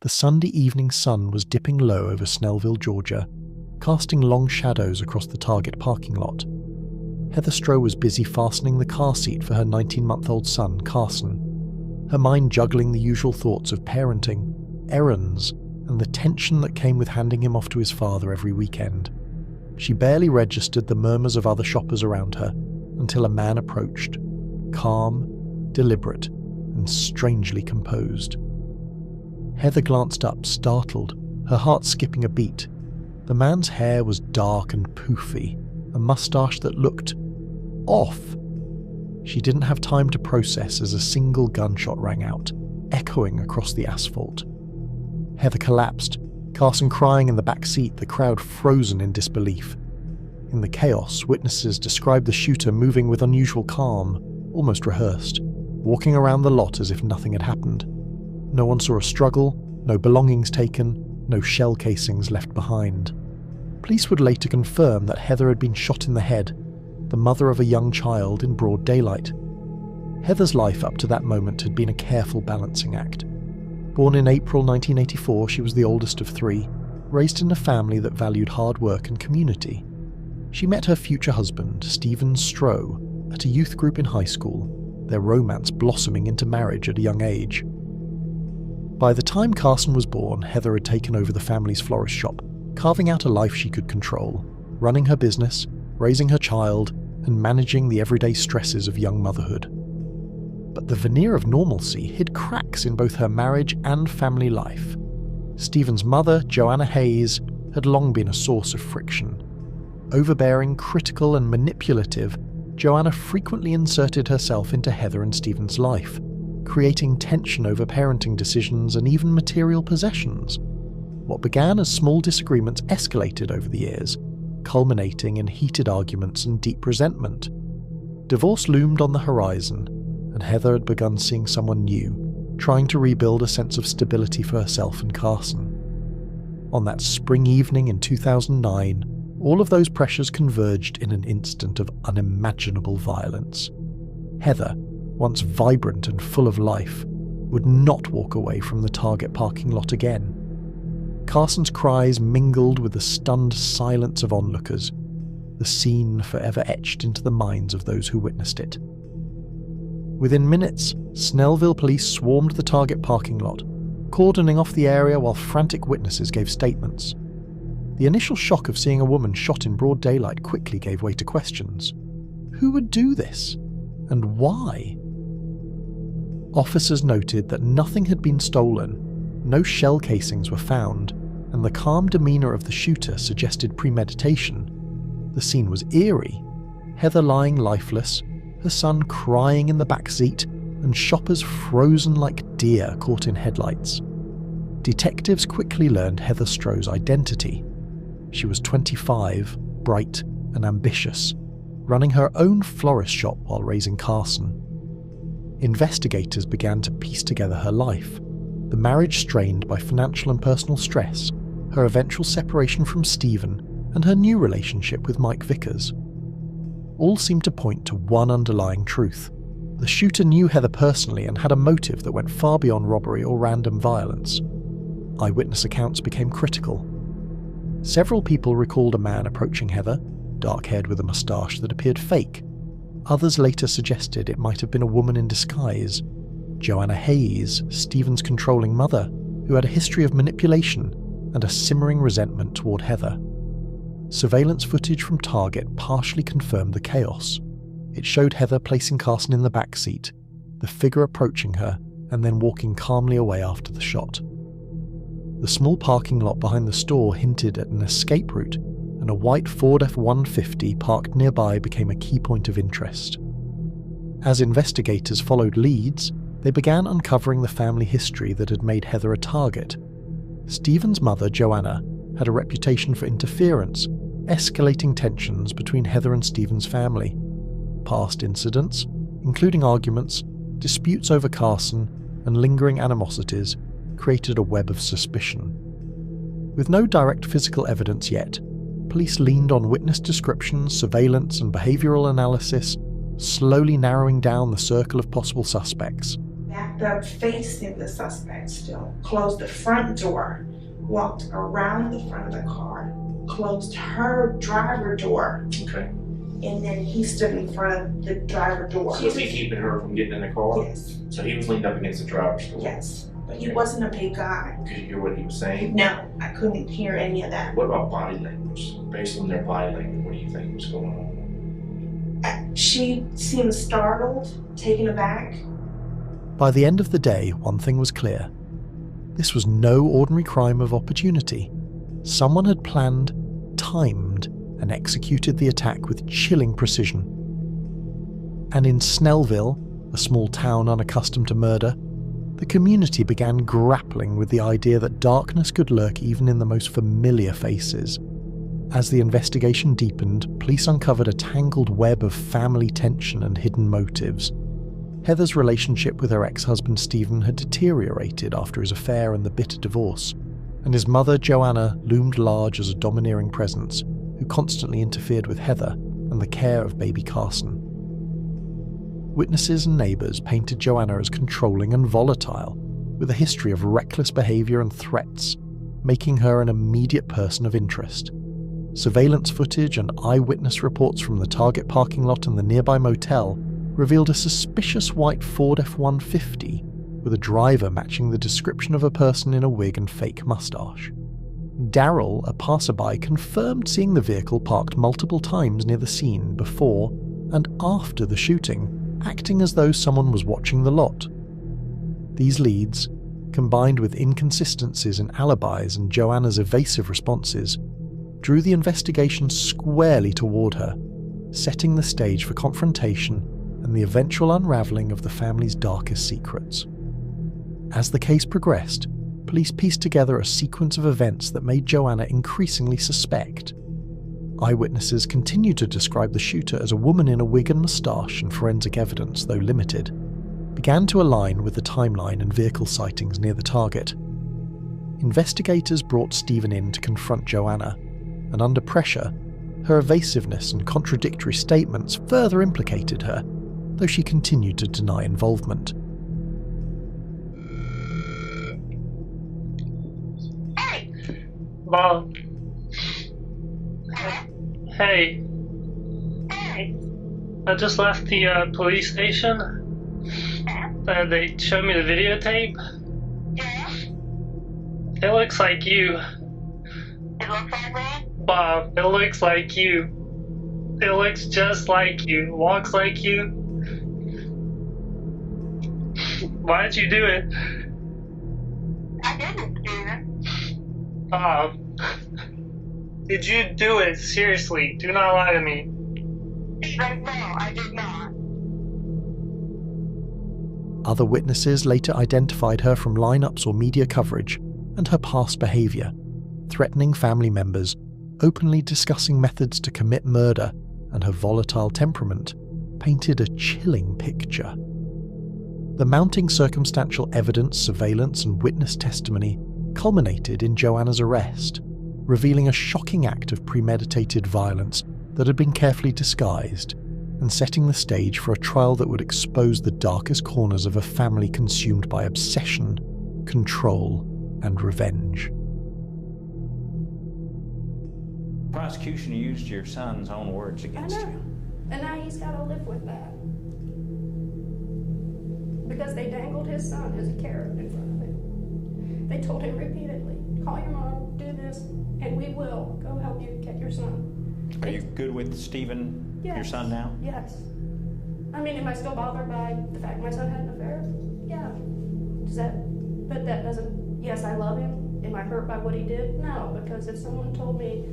The Sunday evening sun was dipping low over Snellville, Georgia, casting long shadows across the Target parking lot. Heather Strube was busy fastening the car seat for her 19-month-old son, Carson, her mind juggling the usual thoughts of parenting, errands, and the tension that came with handing him off to his father every weekend. She barely registered the murmurs of other shoppers around her until a man approached, calm, deliberate, and strangely composed. Heather glanced up, startled, her heart skipping a beat. The man's hair was dark and poofy, a moustache that looked off. She didn't have time to process as a single gunshot rang out, echoing across the asphalt. Heather collapsed, Carson crying in the back seat, the crowd frozen in disbelief. In the chaos, witnesses described the shooter moving with unusual calm, almost rehearsed, walking around the lot as if nothing had happened. No one saw a struggle, no belongings taken, no shell casings left behind. Police would later confirm that Heather had been shot in the head, the mother of a young child in broad daylight. Heather's life up to that moment had been a careful balancing act. Born in April 1984, she was the oldest of three, raised in a family that valued hard work and community. She met her future husband, Stephen Strube, at a youth group in high school, their romance blossoming into marriage at a young age. By the time Carson was born, Heather had taken over the family's florist shop, carving out a life she could control, running her business, raising her child, and managing the everyday stresses of young motherhood. But the veneer of normalcy hid cracks in both her marriage and family life. Stephen's mother, Joanna Hayes, had long been a source of friction. Overbearing, critical, and manipulative, Joanna frequently inserted herself into Heather and Stephen's life, creating tension over parenting decisions and even material possessions. What began as small disagreements escalated over the years, culminating in heated arguments and deep resentment. Divorce loomed on the horizon, and Heather had begun seeing someone new, trying to rebuild a sense of stability for herself and Carson. On that spring evening in 2009, all of those pressures converged in an instant of unimaginable violence. Heather, once vibrant and full of life, would not walk away from the Target parking lot again. Carson's cries mingled with the stunned silence of onlookers, the scene forever etched into the minds of those who witnessed it. Within minutes, Snellville police swarmed the Target parking lot, cordoning off the area while frantic witnesses gave statements. The initial shock of seeing a woman shot in broad daylight quickly gave way to questions. Who would do this? And why? Officers noted that nothing had been stolen, no shell casings were found, and the calm demeanour of the shooter suggested premeditation. The scene was eerie. Heather lying lifeless, her son crying in the back seat, and shoppers frozen like deer caught in headlights. Detectives quickly learned Heather Strube's identity. She was 25, bright and ambitious, running her own florist shop while raising Carson. Investigators began to piece together her life, the marriage strained by financial and personal stress, her eventual separation from Stephen, and her new relationship with Mike Vickers. All seemed to point to one underlying truth. The shooter knew Heather personally and had a motive that went far beyond robbery or random violence. Eyewitness accounts became critical. Several people recalled a man approaching Heather, dark-haired with a moustache that appeared fake. Others later suggested it might have been a woman in disguise, Joanna Hayes, Stephen's controlling mother, who had a history of manipulation and a simmering resentment toward Heather. Surveillance footage from Target partially confirmed the chaos. It showed Heather placing Carson in the back seat, the figure approaching her, and then walking calmly away after the shot. The small parking lot behind the store hinted at an escape route, and a white Ford F-150 parked nearby became a key point of interest. As investigators followed leads, they began uncovering the family history that had made Heather a target. Stephen's mother, Joanna, had a reputation for interference, escalating tensions between Heather and Stephen's family. Past incidents, including arguments, disputes over Carson, and lingering animosities, created a web of suspicion. With no direct physical evidence yet, police leaned on witness descriptions, surveillance, and behavioural analysis, slowly narrowing down the circle of possible suspects. the facing the suspect still, closed the front door, walked around the front of the car, closed her driver door. Okay. And then he stood in front of the driver door. So was he keeping her from getting in the car? Yes. So he was leaned up against the driver's door? Yes. But he wasn't a big guy. Could you hear what he was saying? No, I couldn't hear any of that. What about body language? Based on their body language, what do you think was going on? She seemed startled, taken aback. By the end of the day, one thing was clear. This was no ordinary crime of opportunity. Someone had planned, timed, and executed the attack with chilling precision. And in Snellville, a small town unaccustomed to murder, the community began grappling with the idea that darkness could lurk even in the most familiar faces. As the investigation deepened, police uncovered a tangled web of family tension and hidden motives. Heather's relationship with her ex-husband Stephen had deteriorated after his affair and the bitter divorce, and his mother Joanna loomed large as a domineering presence who constantly interfered with Heather and the care of baby Carson. Witnesses and neighbours painted Joanna as controlling and volatile, with a history of reckless behaviour and threats, making her an immediate person of interest. Surveillance footage and eyewitness reports from the Target parking lot and the nearby motel revealed a suspicious white Ford F-150 with a driver matching the description of a person in a wig and fake moustache. Darryl, a passerby, confirmed seeing the vehicle parked multiple times near the scene before and after the shooting, acting as though someone was watching the lot. These leads, combined with inconsistencies in alibis and Joanna's evasive responses, drew the investigation squarely toward her, setting the stage for confrontation and the eventual unravelling of the family's darkest secrets. As the case progressed, police pieced together a sequence of events that made Joanna increasingly suspect. Eyewitnesses continued to describe the shooter as a woman in a wig and moustache, and forensic evidence, though limited, began to align with the timeline and vehicle sightings near the target. Investigators brought Stephen in to confront Joanna, and under pressure, her evasiveness and contradictory statements further implicated her, though she continued to deny involvement. Mom. Hey. I just left the police station. And they showed me the videotape. It looks like you. It looks like me? Bob, it looks like you. It looks just like you. Walks like you. Why'd you do it? I didn't, Steven. Bob. Did you do it? Seriously, do not lie to me. Steven, no, I did not. Other witnesses later identified her from lineups or media coverage and her past behaviour, threatening family members, openly discussing methods to commit murder, and her volatile temperament painted a chilling picture. The mounting circumstantial evidence, surveillance, and witness testimony culminated in Joanna's arrest, revealing a shocking act of premeditated violence that had been carefully disguised, and setting the stage for a trial that would expose the darkest corners of a family consumed by obsession, control, and revenge. The prosecution used your son's own words against I know. you. And now he's got to live with that. Because they dangled his son as a carrot in front of him. They told him repeatedly, call your mom, do this, and we will go help you get your son. Are you good with Stephen, Yes. your son, now? Yes. I mean, am I still bothered by the fact my son had an affair? Yeah. But that doesn't, yes, I love him. Am I hurt by what he did? No, because if someone told me,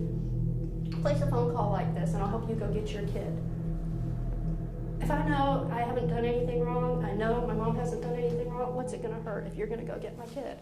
place a phone call like this and I'll help you go get your kid. If I know I haven't done anything wrong, I know my mom hasn't done anything wrong, what's it gonna hurt if you're gonna go get my kid?